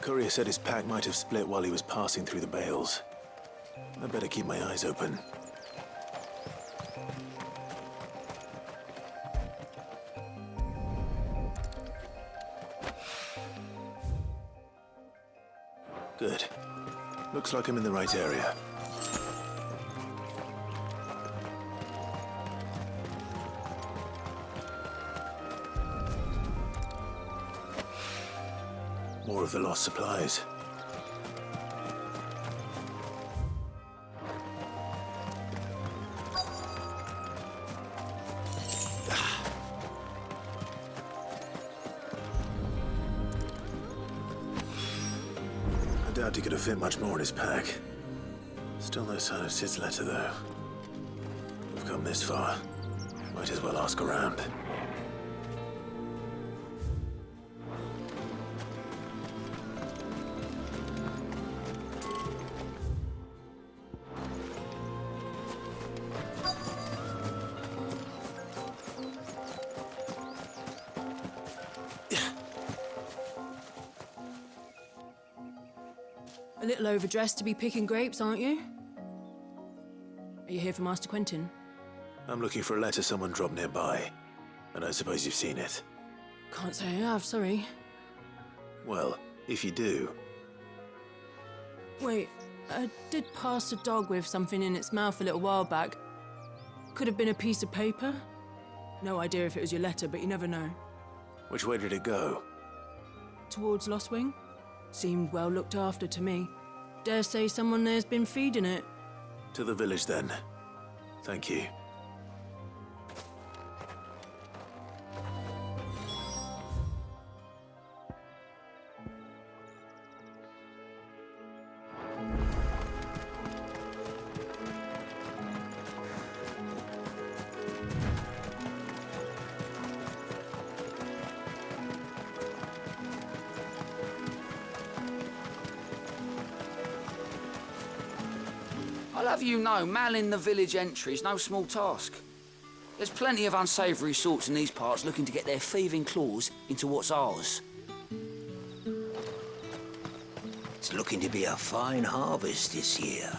courier said his pack might have split while he was passing through the bales. I better keep my eyes open. Good. Looks like I'm in the right area. More of the lost supplies. I doubt he could have fit much more in his pack. Still no sign of Sid's letter, though. We've come this far. Might as well ask around. A little overdressed to be picking grapes, aren't you? Are you here for Master Quentin? I'm looking for a letter someone dropped nearby. I don't suppose you've seen it. Can't say I have, sorry. Well, if you do... Wait, I did pass a dog with something in its mouth a little while back. Could have been a piece of paper. No idea if it was your letter, but you never know. Which way did it go? Towards Lost Wing? Seemed well looked after to me. Dare say someone there's been feeding it. To the village, then. Thank you. I'll have you know, manning the village entry is no small task. There's plenty of unsavoury sorts in these parts looking to get their thieving claws into what's ours. It's looking to be a fine harvest this year.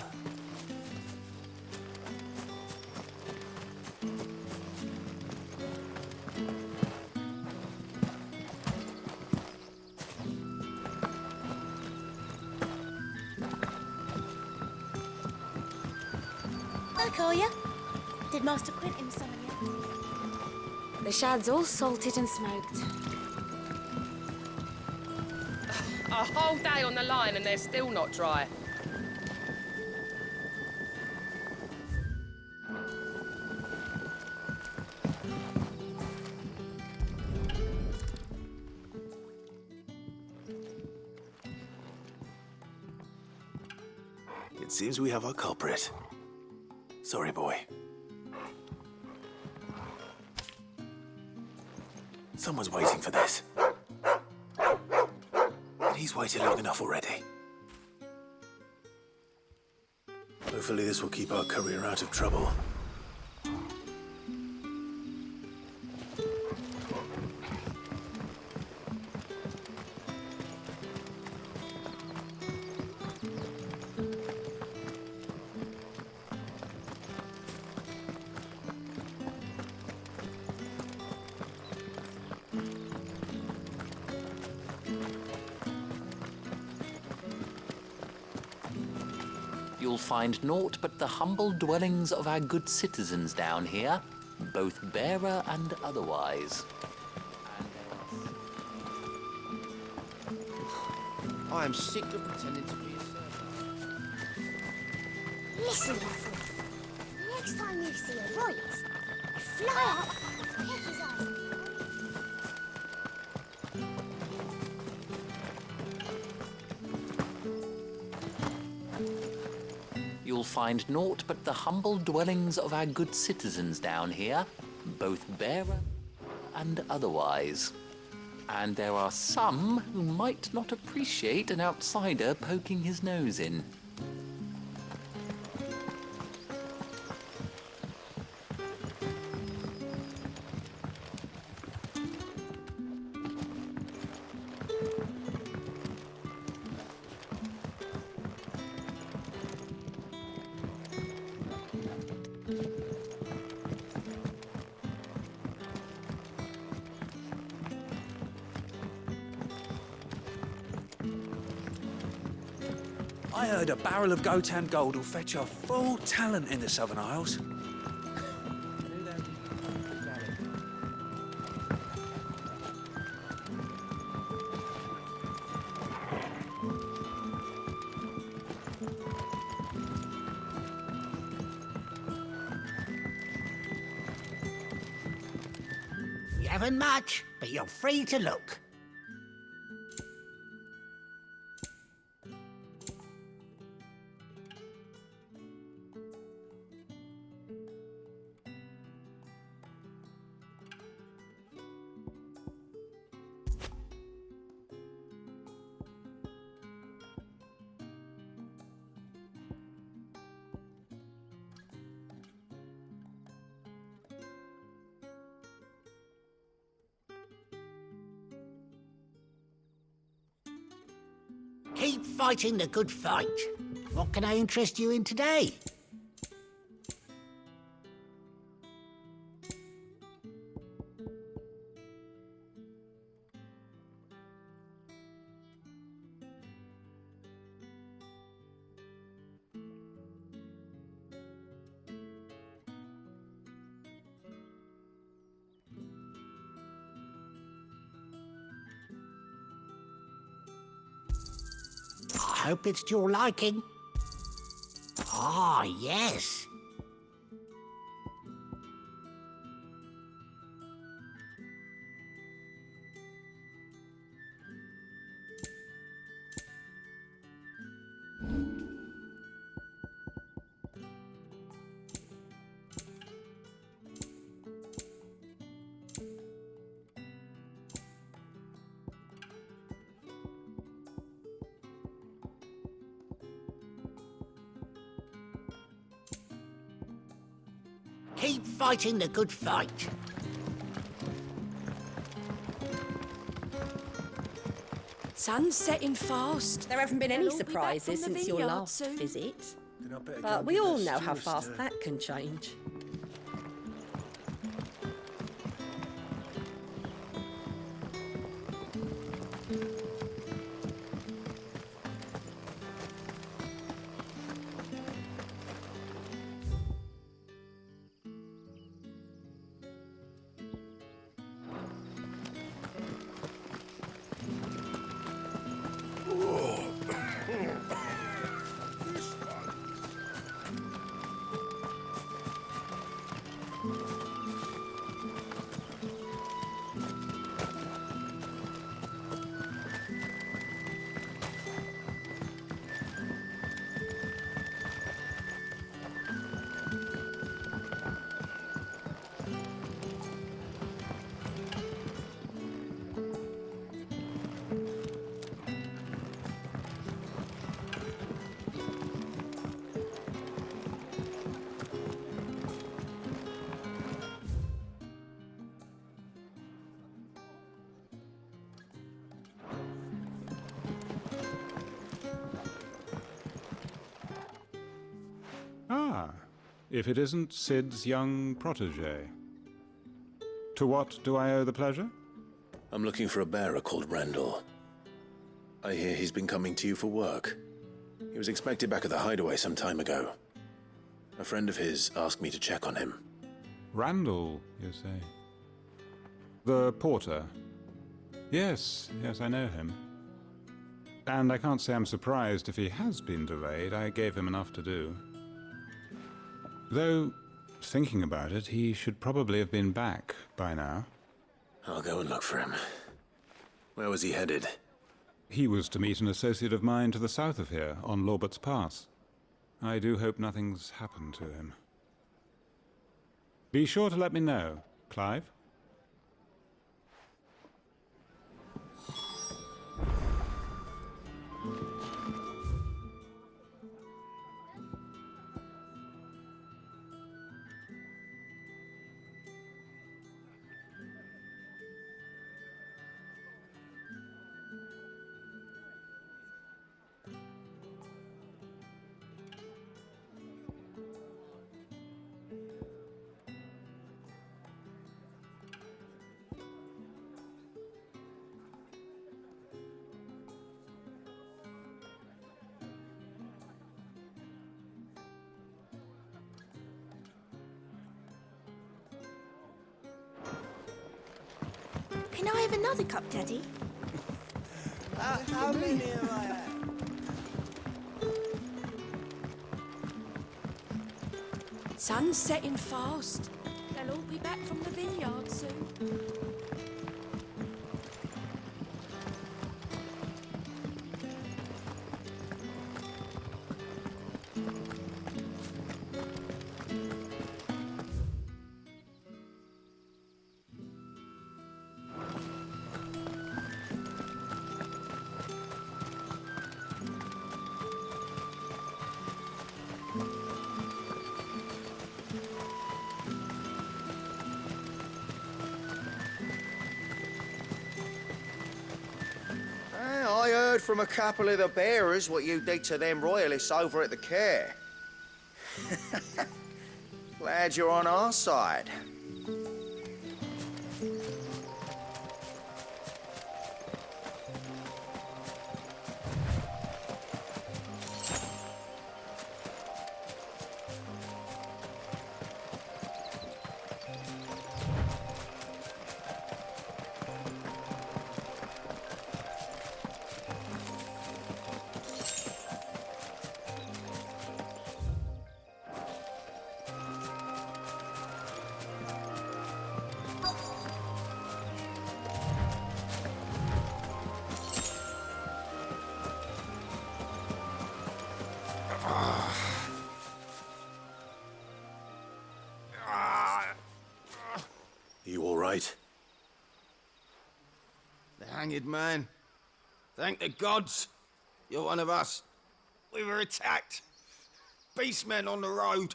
I call you. Did Master Quentin summon you? The shad's all salted and smoked. A whole day on the line and they're still not dry. It seems we have our culprit. Sorry, boy. Someone's waiting for this. And he's waited long enough already. Hopefully this will keep our courier out of trouble. You'll find naught but the humble dwellings of our good citizens down here, both bearer and otherwise. I am sick of pretending to be a servant. Listen, you fool. Next time you see a royalist, fly up and pick his eyes. You'll find naught but the humble dwellings of our good citizens down here, both bearer and otherwise. And there are some who might not appreciate an outsider poking his nose in. I heard a barrel of Gotan gold will fetch a full talent in the Southern Isles. You haven't much, but you're free to look. Keep fighting the good fight. What can I interest you in today? I hope it's to your liking. Ah, yes. Keep fighting the good fight. Sun's setting fast. There haven't been any They'll all be back surprises from the since your vineyard last soon. visit. Then I better go But and we give all the know how stew a fast stir. that can change. Ah, if it isn't Sid's young protege. To what do I owe the pleasure? I'm looking for a bearer called Randall. I hear he's been coming to you for work. He was expected back at the hideaway some time ago. A friend of his asked me to check on him. Randall, you say? The porter? Yes, I know him. And I can't say I'm surprised if he has been delayed. I gave him enough to do. Though, thinking about it, he should probably have been back by now. I'll go and look for him. Where was he headed? He was to meet an associate of mine to the south of here, on Lorbert's Pass. I do hope nothing's happened to him. Be sure to let me know, Clive. have another cup, Daddy? How many have I had? Sun's setting fast. They'll all be back from the vineyard soon. I heard from a couple of the bearers what you did to them royalists over at the care. Glad you're on our side. You all right? The hanged man. Thank the gods. You're one of us. We were attacked. Beastmen on the road.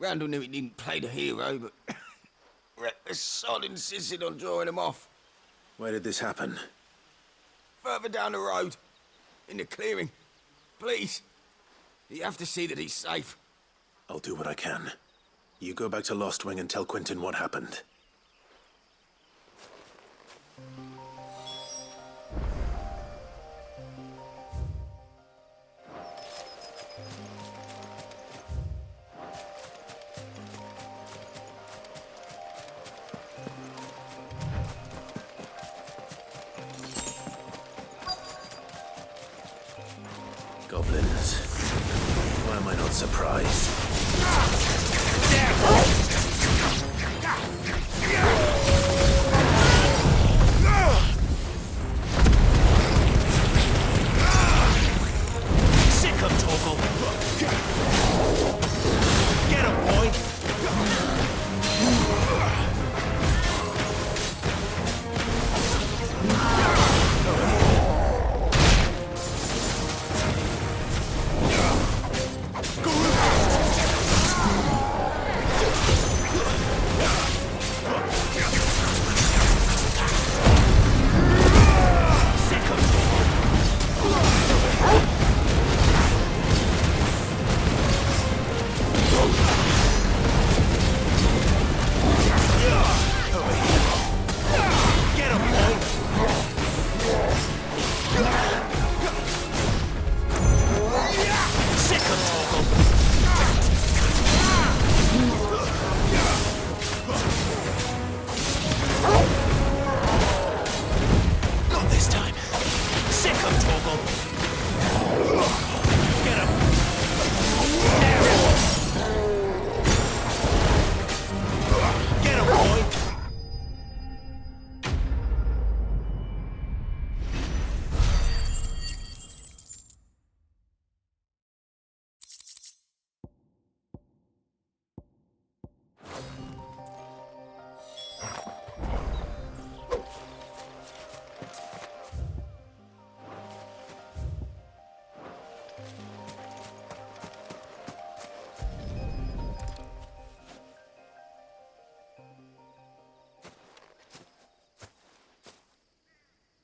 Randall knew he didn't play the hero, but reckless sod insisted on drawing him off. Where did this happen? Further down the road. In the clearing. Please. You have to see that he's safe. I'll do what I can. You go back to Lost Wing and tell Quentin what happened. Goblins. Why am I not surprised? Sick of Torgal. Get him, boy.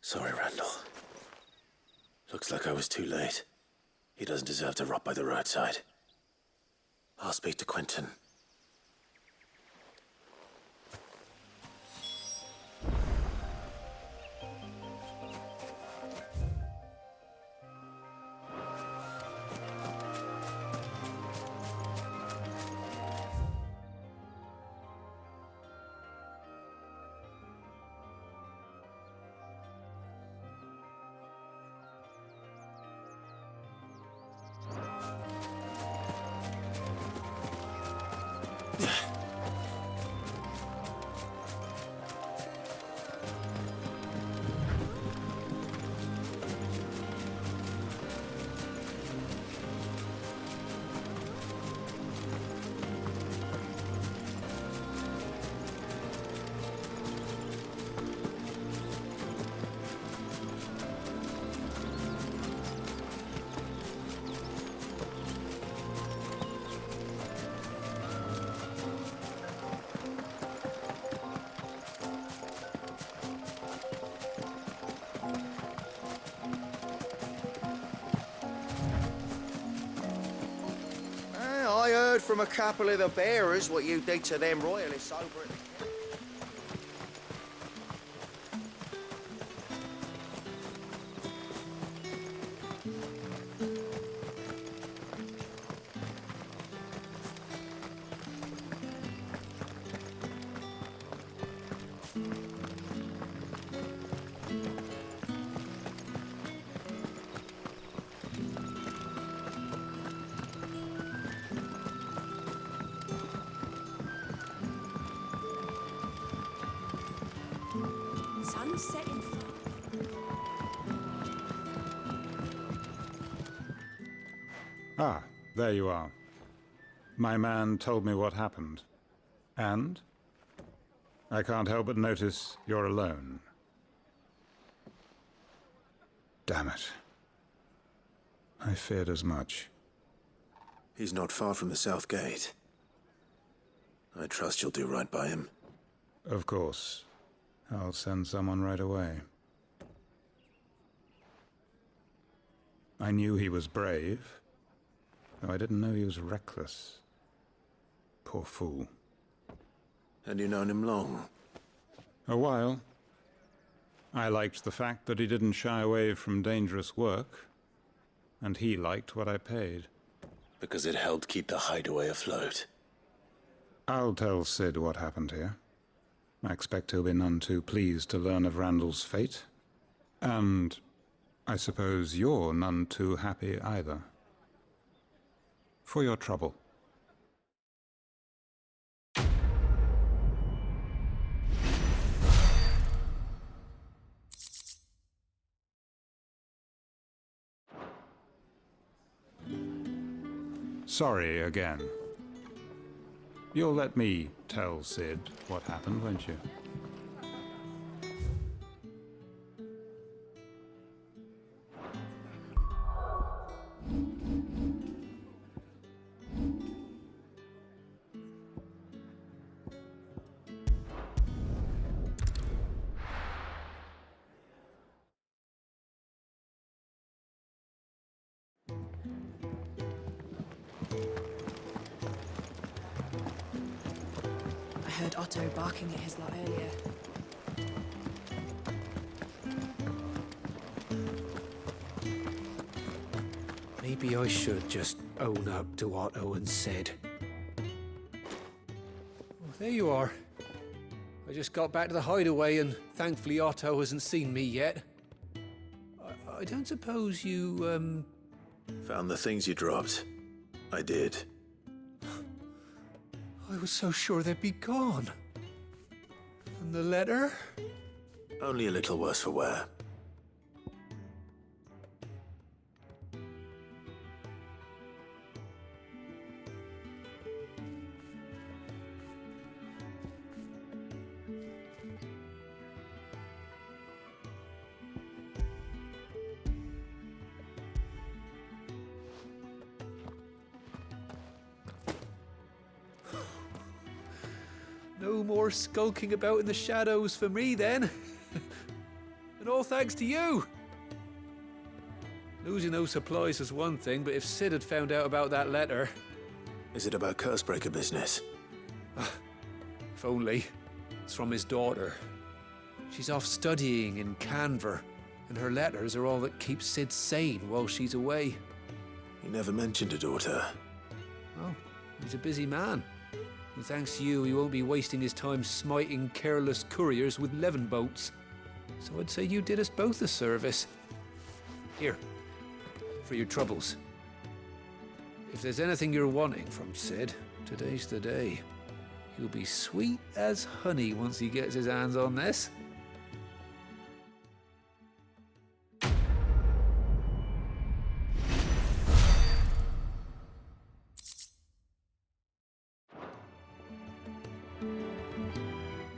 Sorry, Randall. Looks like I was too late. He doesn't deserve to rot by the roadside. I'll speak to Quentin. heard from a couple of the bearers what you did to them royalists over at the camp. Sun's setting fast. Ah, there you are. My man told me what happened. And? I can't help but notice you're alone. Damn it. I feared as much. He's not far from the south gate. I trust you'll do right by him. Of course. I'll send someone right away. I knew he was brave, though I didn't know he was reckless. Poor fool. And you known him long? A while. I liked the fact that he didn't shy away from dangerous work, and he liked what I paid. Because it helped keep the hideaway afloat. I'll tell Sid what happened here. I expect he'll be none too pleased to learn of Randall's fate. And I suppose you're none too happy either. For your trouble. Sorry again. You'll let me tell Sid what happened, won't you? I heard Otto barking at his lot earlier. Maybe I should just own up to Otto and Sid. Well, there you are. I just got back to the hideaway and thankfully Otto hasn't seen me yet. I don't suppose you, Found the things you dropped. I did. I was so sure they'd be gone. And the letter? Only a little worse for wear. No more skulking about in the shadows for me, then. And all thanks to you. Losing those supplies was one thing, but if Sid had found out about that letter... Is it about Cursebreaker business? If only. It's from his daughter. She's off studying in Canver, and her letters are all that keeps Sid sane while she's away. He never mentioned a daughter. Oh, he's a busy man. And thanks to you, he won't be wasting his time smiting careless couriers with levin boats. So I'd say you did us both a service. Here, for your troubles. If there's anything you're wanting from Sid, today's the day. He'll be sweet as honey once he gets his hands on this.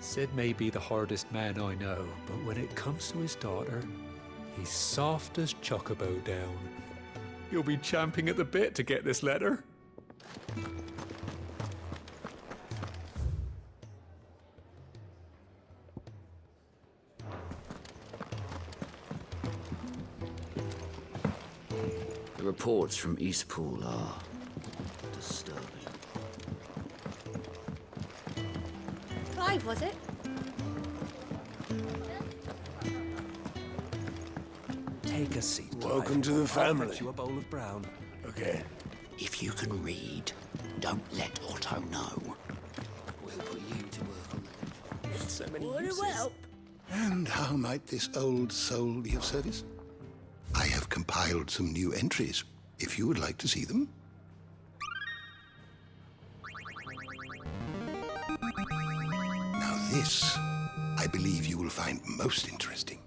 Sid may be the hardest man I know, but when it comes to his daughter, he's soft as chocobo down. You'll be champing at the bit to get this letter. The reports from Eastpool are disturbing. 5, was it? Take a seat. Welcome to the I'll family. fetch you a bowl of brown. Okay. If you can read, don't let Otto know. We'll put you to work on the ledger. So many Would it uses. help? And how might this old soul be of service? I have compiled some new entries, if you would like to see them. Now this, I believe you will find most interesting.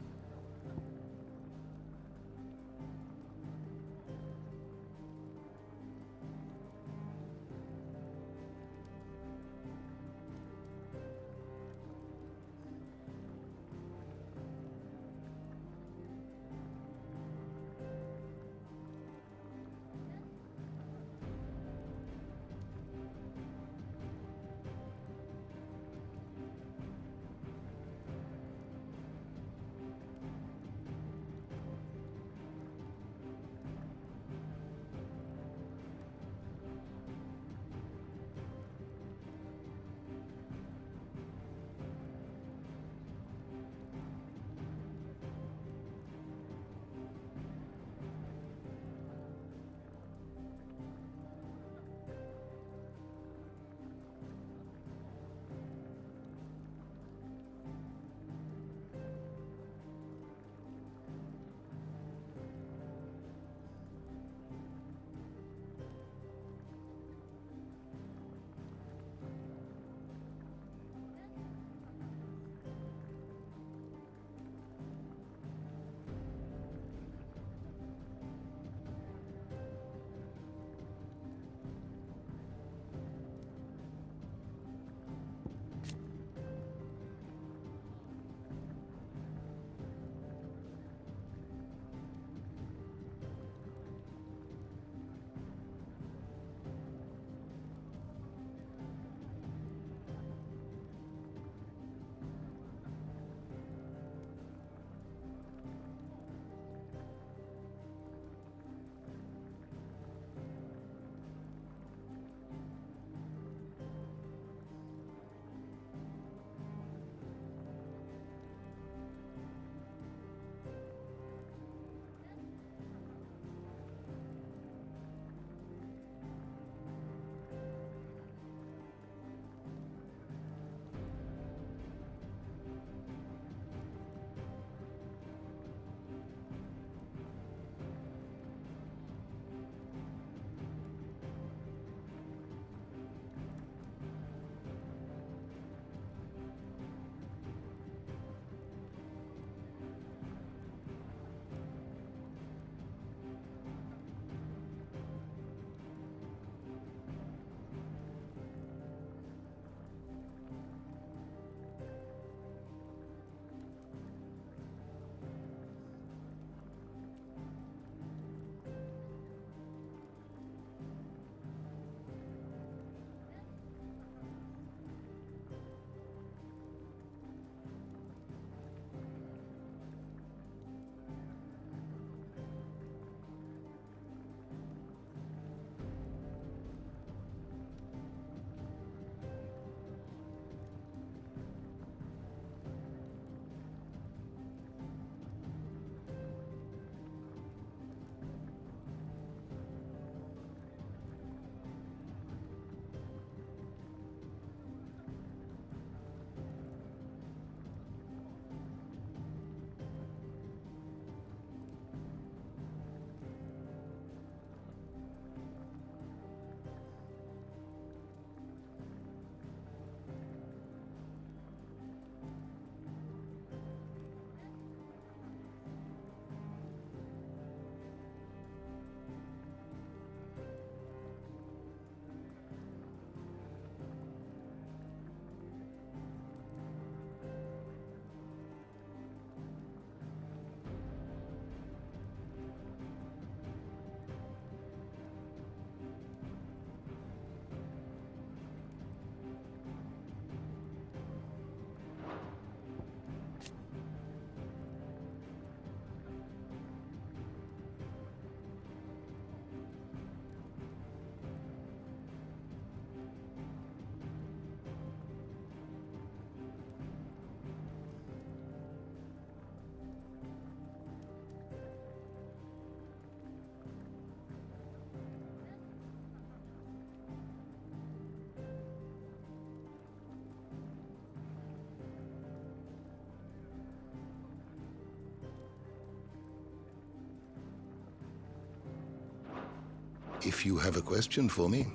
If you have a question for me,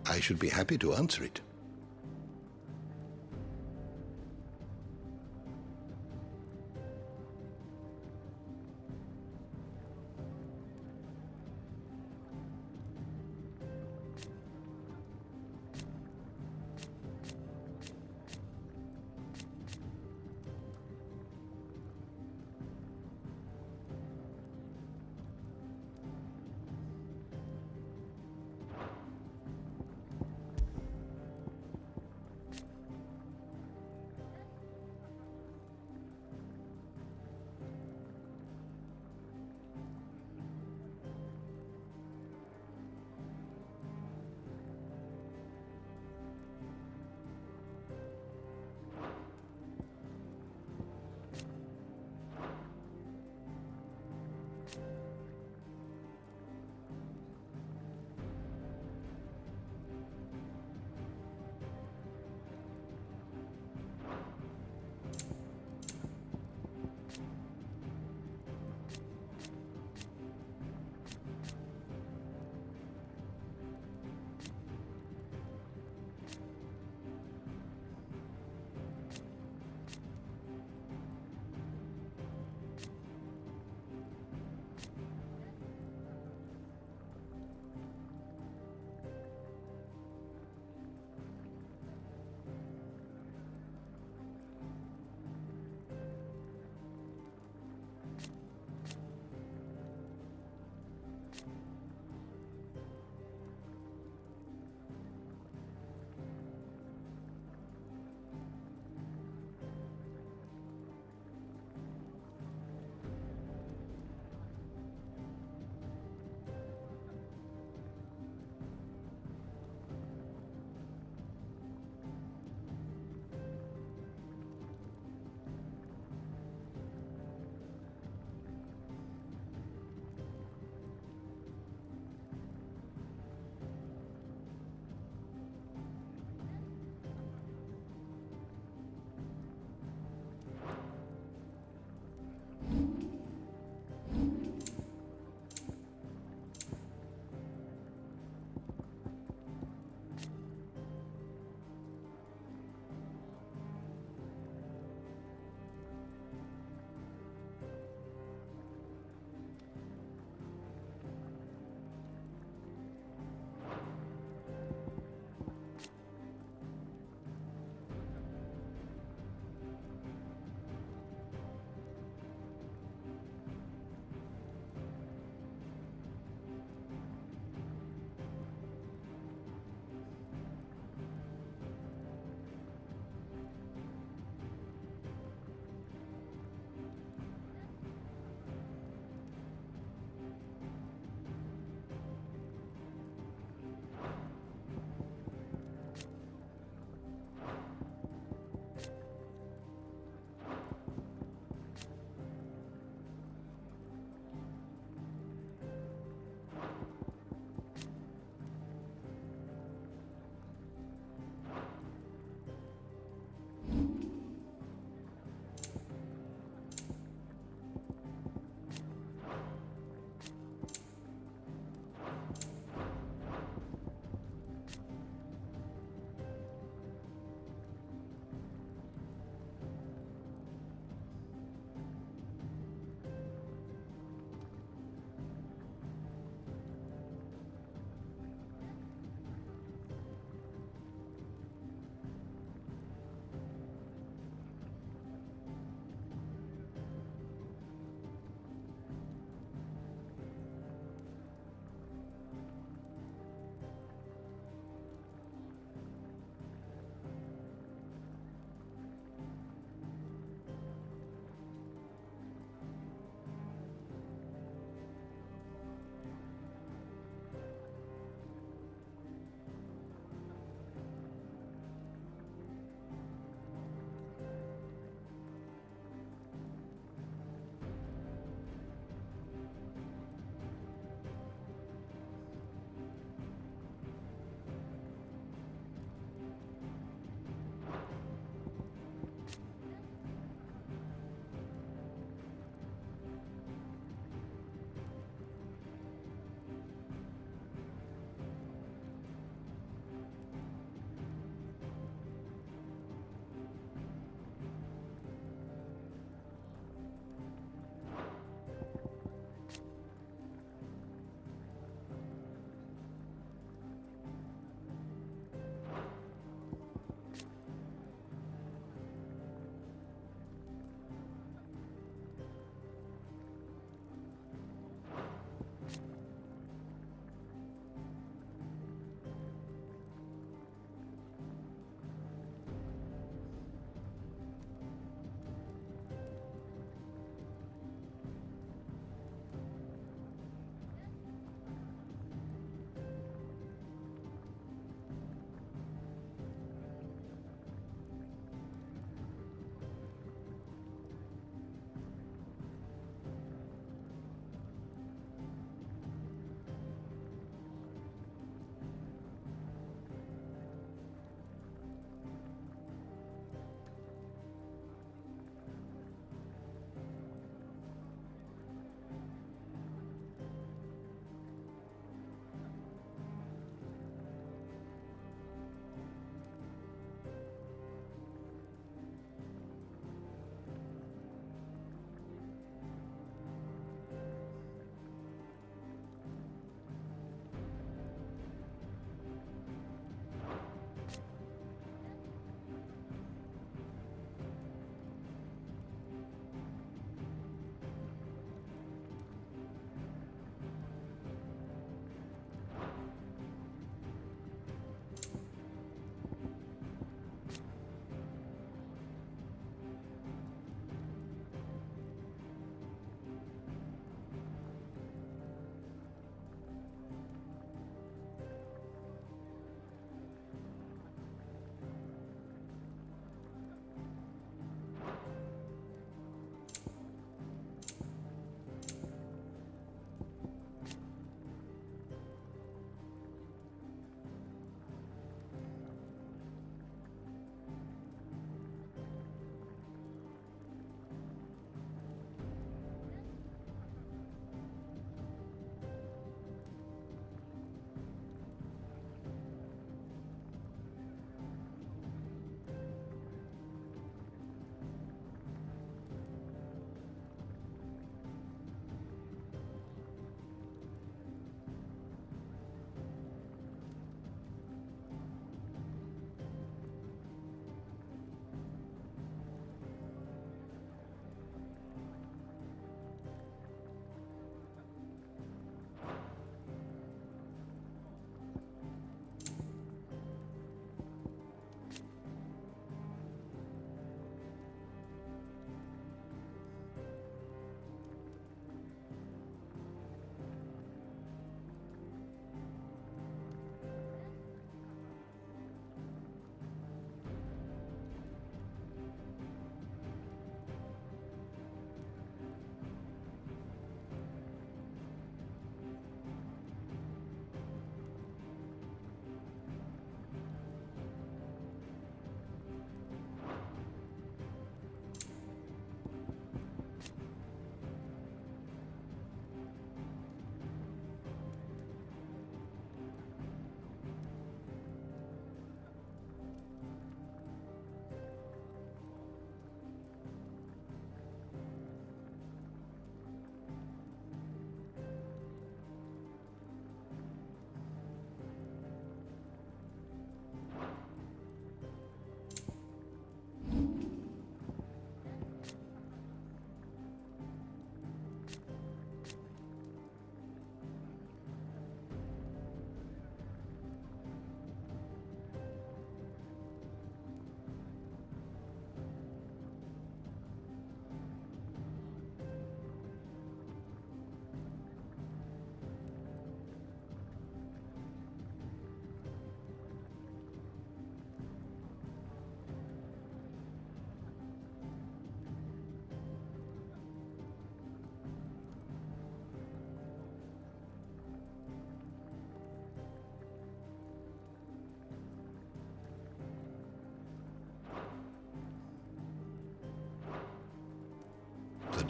I should be happy to answer it.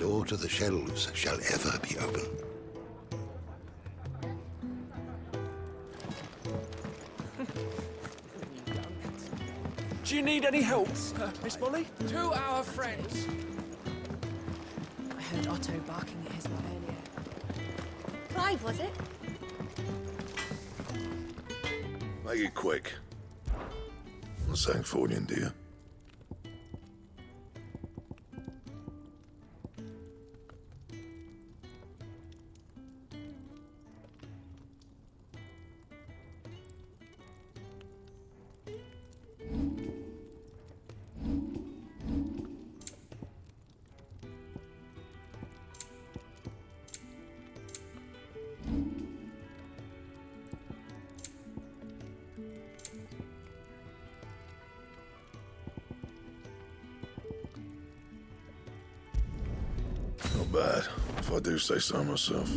door to the shelves shall ever be open. Do you need any help, Miss Molly? To our friends. I heard Otto barking at his lot earlier. Clive, was it? Make it quick. Not saying Fordian, do you? Not bad, if I do say so myself.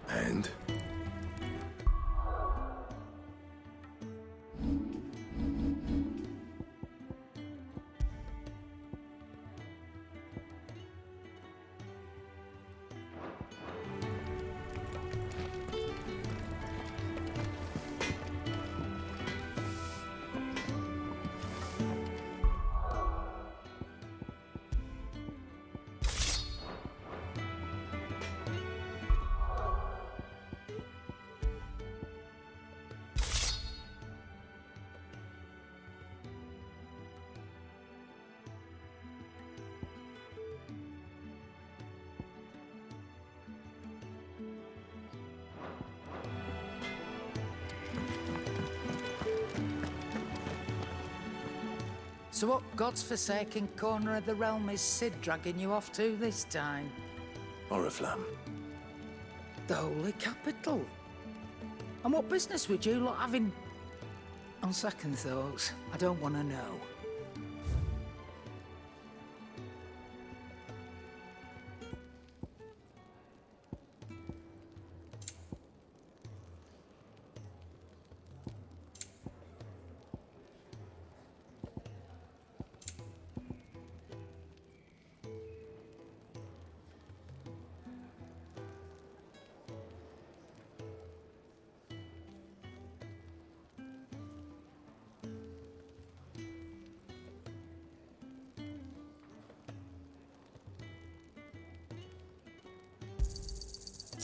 And? So what god's-forsaken corner of the realm is Sid dragging you off to this time? Oriflamme. The Holy Capital. And what business would you lot having? On second thoughts, I don't want to know.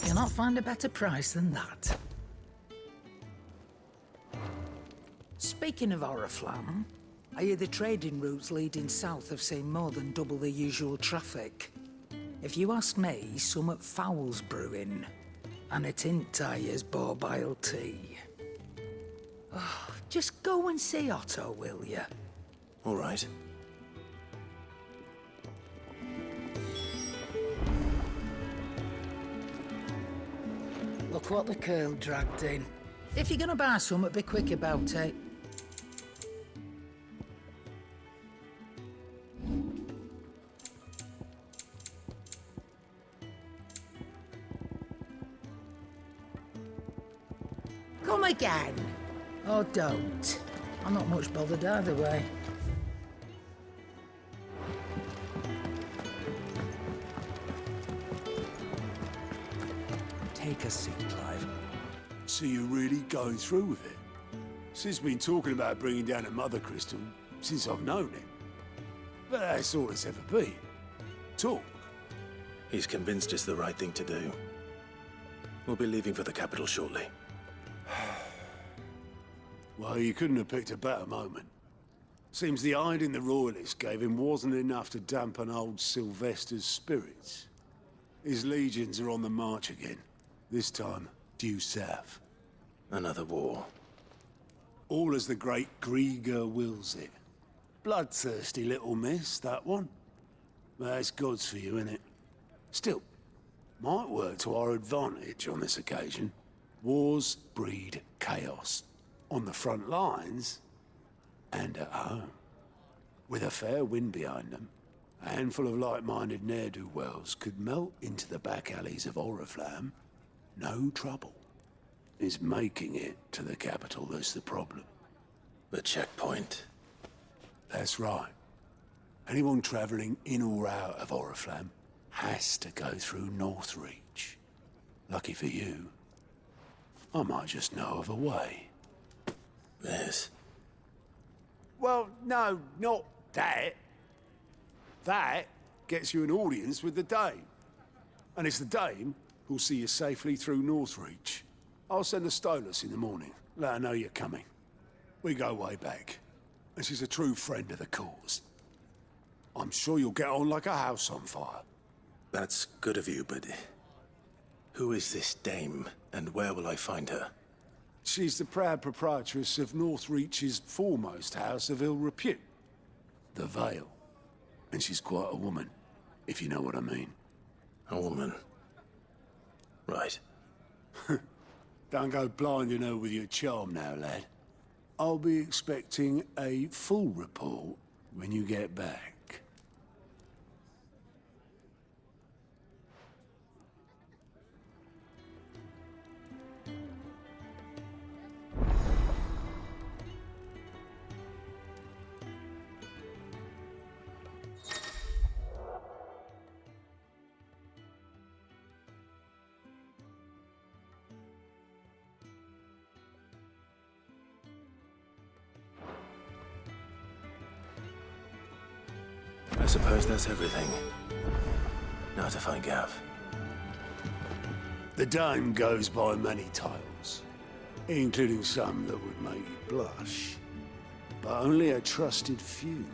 You'll not find a better price than that. Speaking of Oriflamme, I hear the trading routes leading south have seen more than double the usual traffic. If you ask me, summat foul's brewing, and it ain't Tyre's borbile tea. Oh, just go and see Otto, will you? All right. Look what the curl dragged in. If you're gonna buy something, be quick about it. Come again. Or don't. I'm not much bothered either way. Take a seat, Clive. So you're really going through with it? Sid's been talking about bringing down a mother crystal since I've known him. But that's all it's ever been. Talk. He's convinced it's the right thing to do. We'll be leaving for the capital shortly. Well, you couldn't have picked a better moment. Seems the hiding the royalists gave him wasn't enough to dampen old Sylvester's spirits. His legions are on the march again. This time, due south. Another war. All as the great Grieger wills it. Bloodthirsty little miss, that one. But that's God's for you, innit? Still, might work to our advantage on this occasion. Wars breed chaos. On the front lines, and at home. With a fair wind behind them, a handful of like-minded ne'er-do-wells could melt into the back alleys of Oriflamme. No trouble. It's making it to the capital that's the problem. The checkpoint. That's right. Anyone travelling in or out of Oriflamme has to go through Northreach. Lucky for you, I might just know of a way. Yes. Well, no, not that. That gets you an audience with the Dame. And it's the Dame who'll see you safely through Northreach. I'll send the Stolas in the morning, let her know you're coming. We go way back, and she's a true friend of the cause. I'm sure you'll get on like a house on fire. That's good of you, but who is this dame, and where will I find her? She's the proud proprietress of Northreach's foremost house of ill repute, the Vale. And she's quite a woman, if you know what I mean. A woman? Right. Don't go blinding her with your charm now, lad. I'll be expecting a full report when you get back. I suppose that's everything. Now to find Gav. The Dame goes by many titles, including some that would make you blush. But only a trusted few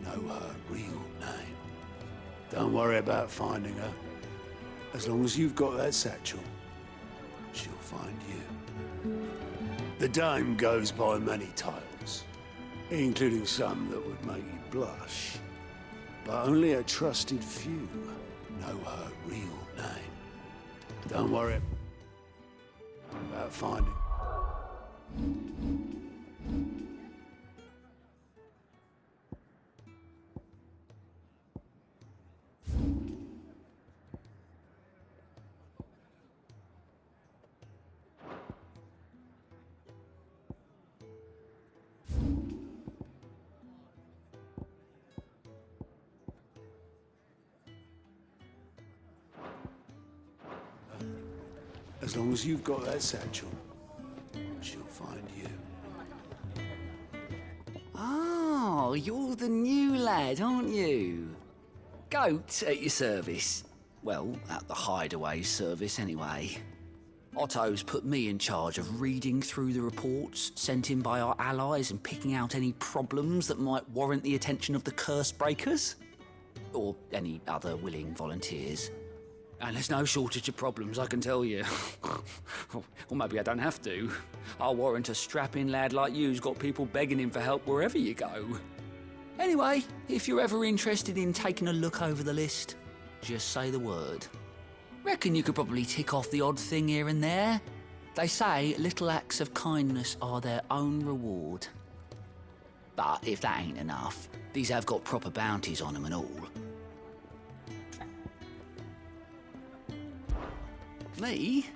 know her real name. Don't worry about finding her. As long as you've got that satchel, she'll find you. The Dame goes by many titles, including some that would make you blush. But only a trusted few know her real name. Don't worry about finding. As long as you've got that satchel, she'll find you. Oh, you're the new lad, aren't you? Goat at your service. Well, at the hideaway service, anyway. Otto's put me in charge of reading through the reports sent in by our allies and picking out any problems that might warrant the attention of the curse breakers. Or any other willing volunteers. And there's no shortage of problems, I can tell you. Or maybe I don't have to. I'll warrant a strapping lad like you's got people begging him for help wherever you go. Anyway, if you're ever interested in taking a look over the list, just say the word. Reckon you could probably tick off the odd thing here and there. They say little acts of kindness are their own reward. But if that ain't enough, these have got proper bounties on them and all. Me?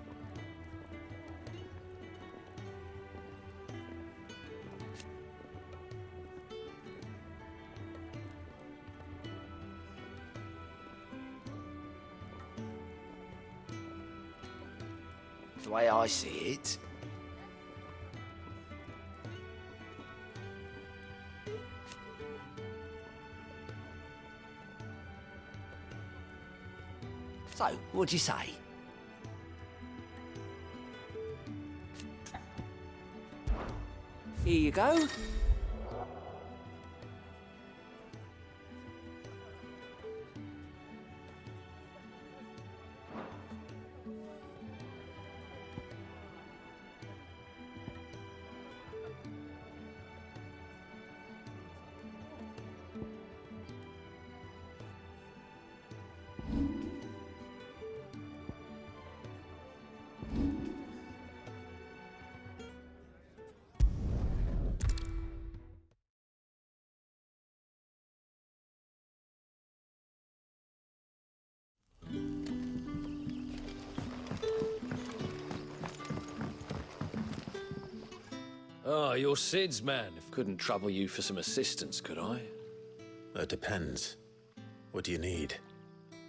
The way I see it, so, what'd you say? Here you go. Oh, you're Sid's man. Couldn't trouble you for some assistance, could I? That depends. What do you need?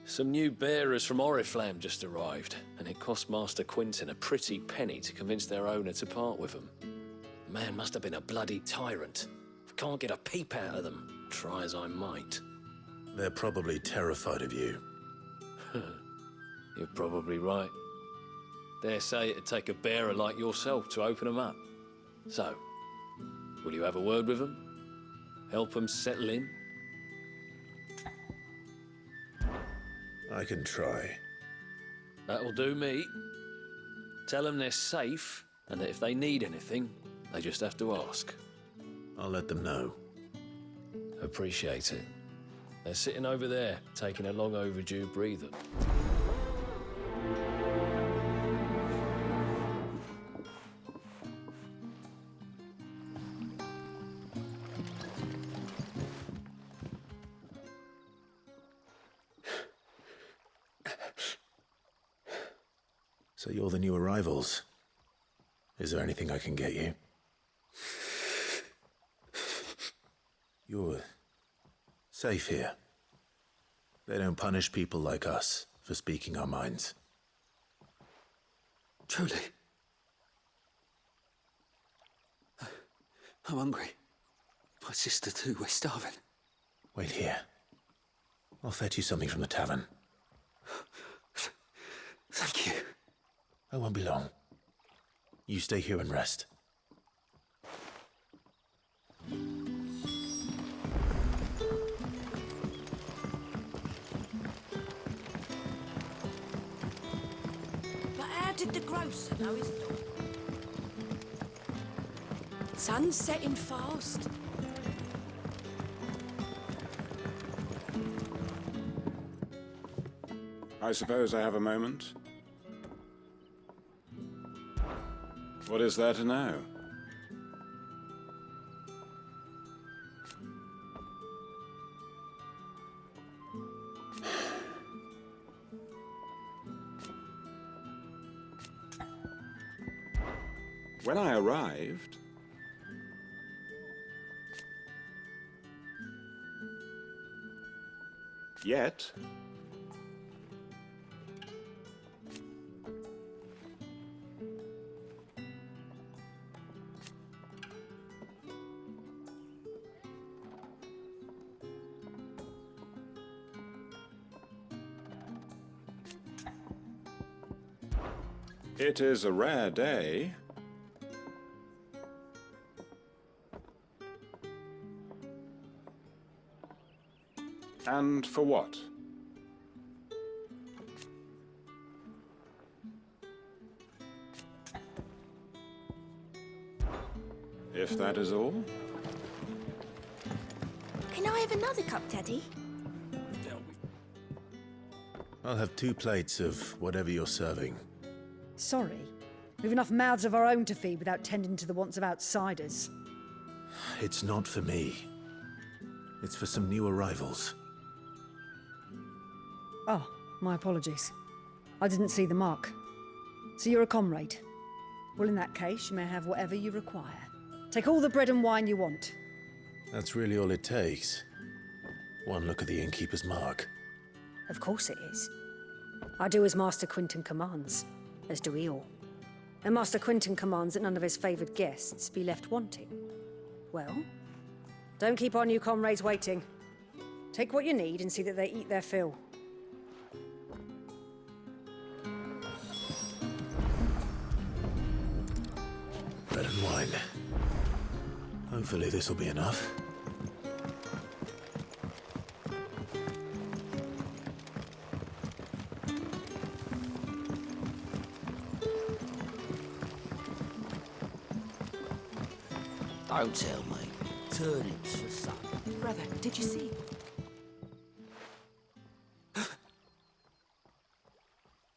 Some new bearers from Oriflamme just arrived, and it cost Master Quinton a pretty penny to convince their owner to part with them. The man must have been a bloody tyrant. I can't get a peep out of them, try as I might. They're probably terrified of you. You're probably right. Dare say it'd take a bearer like yourself to open them up. So, will you have a word with them? Help them settle in? I can try. That'll do me. Tell them they're safe, and that if they need anything, they just have to ask. I'll let them know. Appreciate it. They're sitting over there, taking a long overdue breather. So you're the new arrivals. Is there anything I can get you? You're safe here. They don't punish people like us for speaking our minds. Truly. I'm hungry. My sister too, we're starving. Wait here. I'll fetch you something from the tavern. Thank you. I won't be long. You stay here and rest. But how did the grocer know his dog? Sun's setting fast. I suppose I have a moment. What is there to know? When I arrived, yet it is a rare day. And for what? If that is all. Can I have another cup, Teddy? I'll have 2 plates of whatever you're serving. Sorry. We've enough mouths of our own to feed without tending to the wants of outsiders. It's not for me. It's for some new arrivals. Oh, my apologies. I didn't see the mark. So you're a comrade? Well, in that case, you may have whatever you require. Take all the bread and wine you want. That's really all it takes. One look at the innkeeper's mark. Of course it is. I do as Master Quinton commands, as do we all. And Master Quinton commands that none of his favoured guests be left wanting. Well, don't keep our new comrades waiting. Take what you need and see that they eat their fill. Bread and wine. Hopefully this'll be enough. Don't tell me. Turnips for supper. Brother, did you see?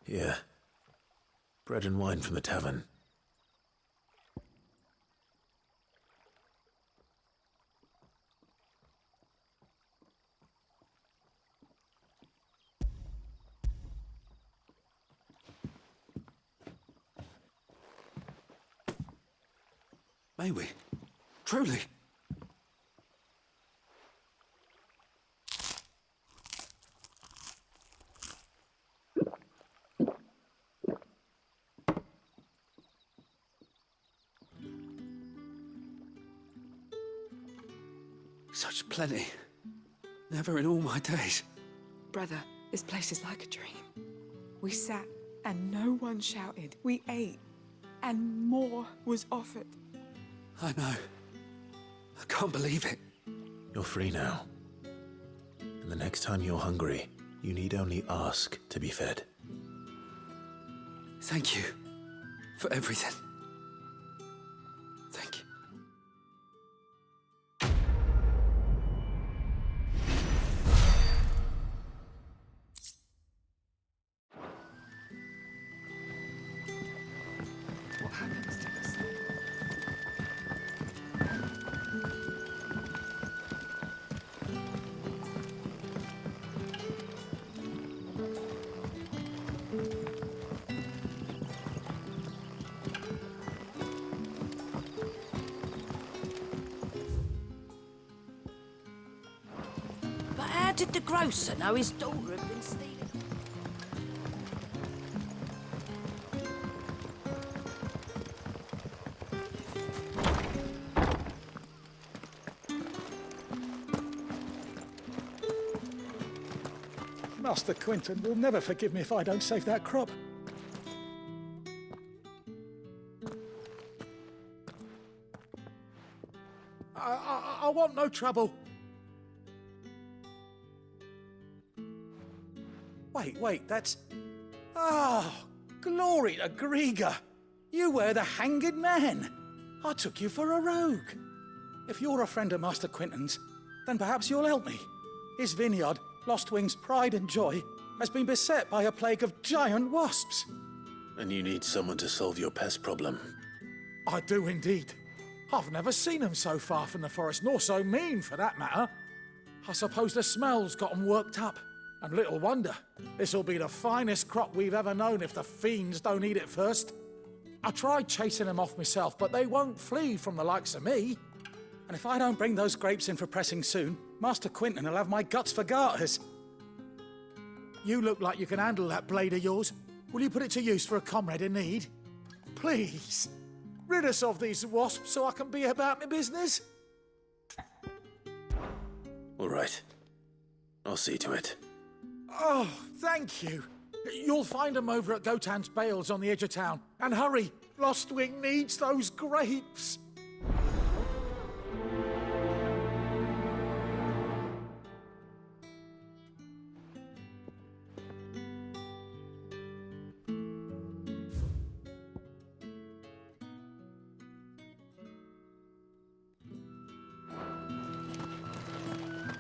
Here. Bread and wine from the tavern. May we? Truly? Such plenty. Never in all my days. Brother, this place is like a dream. We sat and no one shouted. We ate and more was offered. I know. I can't believe it. You're free now. And the next time you're hungry, you need only ask to be fed. Thank you for everything. Thank you. What happens to us? But how did the grocer know his daughter had been stealing? Master Quinton will never forgive me if I don't save that crop. I want no trouble. Wait, that's... Oh, glory to Grieger. You were the hanged man. I took you for a rogue. If you're a friend of Master Quinton's, then perhaps you'll help me. His vineyard, Lostwing's pride and joy, has been beset by a plague of giant wasps. And you need someone to solve your pest problem. I do indeed. I've never seen them so far from the forest, nor so mean, for that matter. I suppose the smell's got 'em worked up. And little wonder. This'll be the finest crop we've ever known if the fiends don't eat it first. I tried chasing them off myself, but they won't flee from the likes of me. And if I don't bring those grapes in for pressing soon, Master Quinton will have my guts for garters. You look like you can handle that blade of yours. Will you put it to use for a comrade in need? Please, rid us of these wasps so I can be about my business. All right. I'll see to it. Oh, thank you. You'll find them over at Gotan's Bales on the edge of town. And hurry, Lostwing needs those grapes.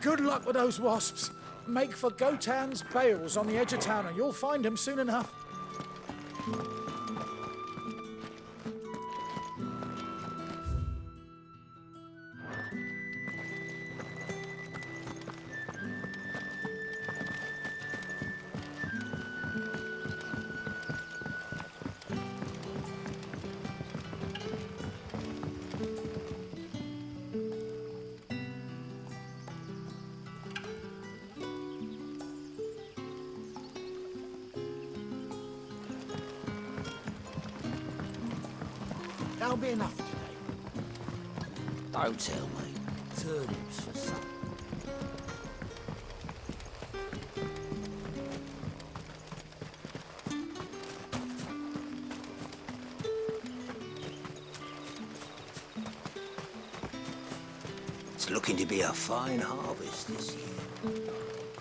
Good luck with those wasps. Make for Gotan's Bales on the edge of town and you'll find them soon enough. That'll be enough today. Don't tell me. Turnips for supper. It's looking to be a fine harvest this year.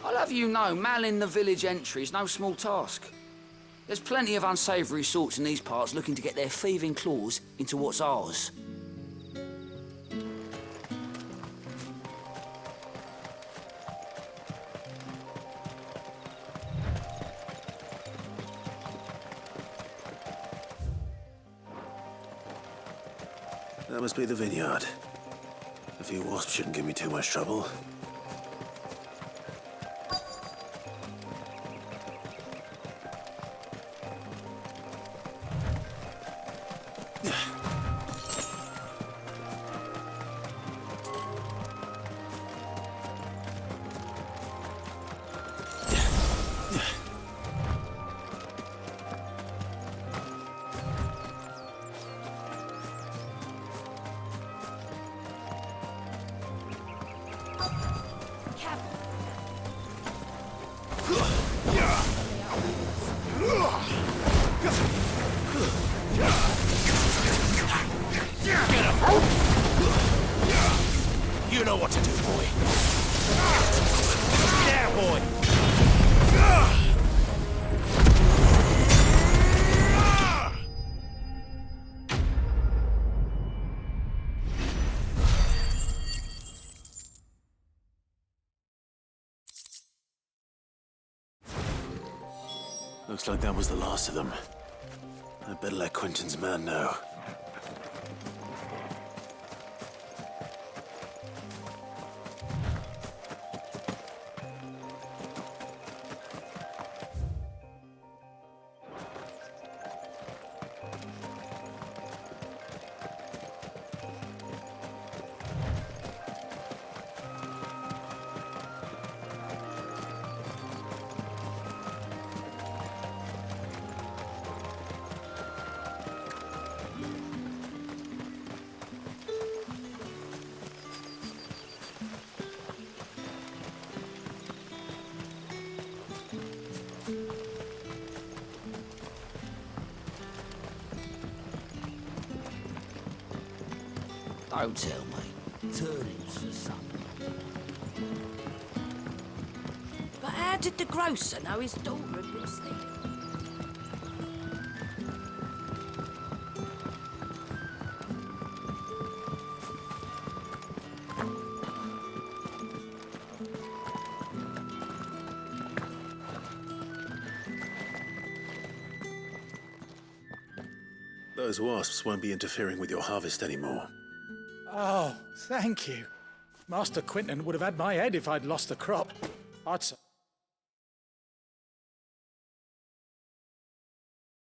I'll have you know, manning the village entry is no small task. There's plenty of unsavoury sorts in these parts looking to get their thieving claws into what's ours. That must be the vineyard. A few wasps shouldn't give me too much trouble. Looks like that was the last of them. I better let Quentin's man know. Don't tell me. Turnings for some. But how did the grocer know his daughter had been stealing? Those wasps won't be interfering with your harvest anymore. Oh, thank you. Master Quentin would have had my head if I'd lost the crop. I'd...